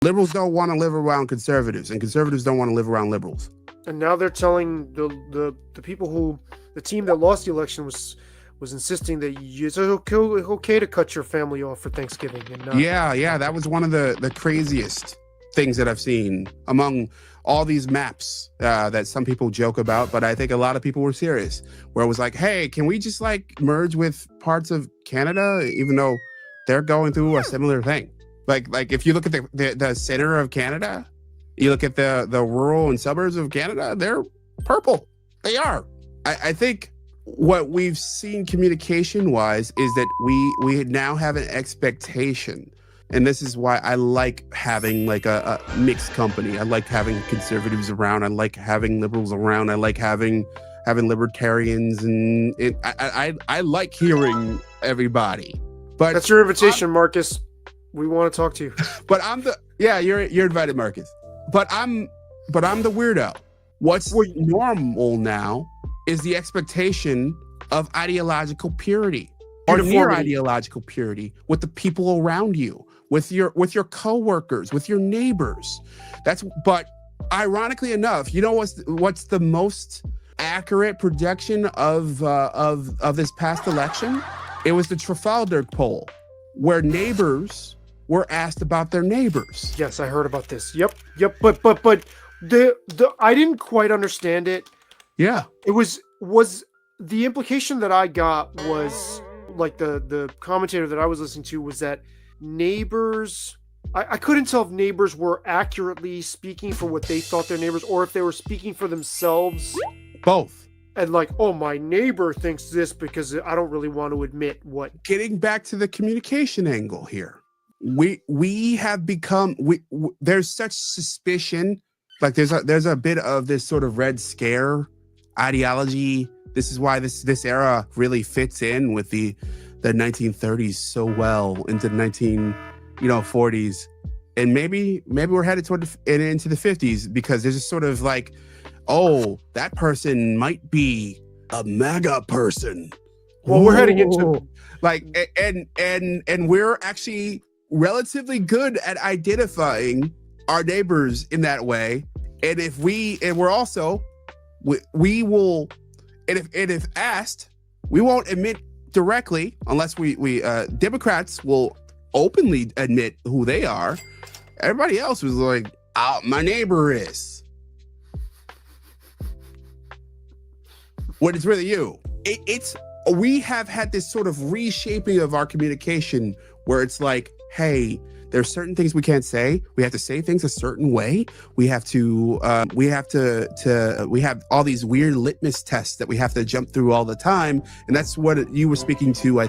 Liberals don't want to live around conservatives, and conservatives don't want to live around liberals. And now they're telling the people who, the team that lost the election was insisting that it's okay to cut your family off for Thanksgiving. And not, yeah, that was one of the craziest things that I've seen among all these maps that some people joke about, but I think a lot of people were serious, where it was like, hey, can we just like merge with parts of Canada, even though they're going through a similar thing? Like if you look at the center of Canada, you look at the rural and suburbs of Canada, they're purple. They are. I think what we've seen communication wise is that we now have an expectation. And this is why I like having like a mixed company. I like having conservatives around. I like having liberals around. I like having libertarians, and I like hearing everybody. But that's your invitation, Marcus. We want to talk to you. But you're invited, Marcus. But I'm the weirdo. What's normal now is the expectation of ideological purity or near ideological purity with the people around you, with your coworkers, with your neighbors. But ironically enough, you know what's the most accurate projection of this past election? It was the Trafalgar poll, where neighbors were asked about their neighbors. Yes, I heard about this. Yep. But the I didn't quite understand it. Yeah. It was the implication that I got was like the commentator that I was listening to was that neighbors, I couldn't tell if neighbors were accurately speaking for what they thought their neighbors, or if they were speaking for themselves. Both. And like, oh, my neighbor thinks this because I don't really want to admit what. Getting back to the communication angle here, we have become there's such suspicion, like there's a bit of this sort of Red Scare ideology. This is why this era really fits in with the 1930s so well into the 1940s, and maybe we're headed into the 50s, because there's just sort of like, oh, that person might be a MAGA person. Well, we're heading into like, and we're actually relatively good at identifying our neighbors in that way. And we're also, we will, and if asked, we won't admit directly, unless we Democrats will openly admit who they are. Everybody else was like, oh, my neighbor is. When it's really you. We have had this sort of reshaping of our communication where it's like, hey, there's certain things we can't say. We have to say things a certain way. We have all these weird litmus tests that we have to jump through all the time. And that's what you were speaking to, I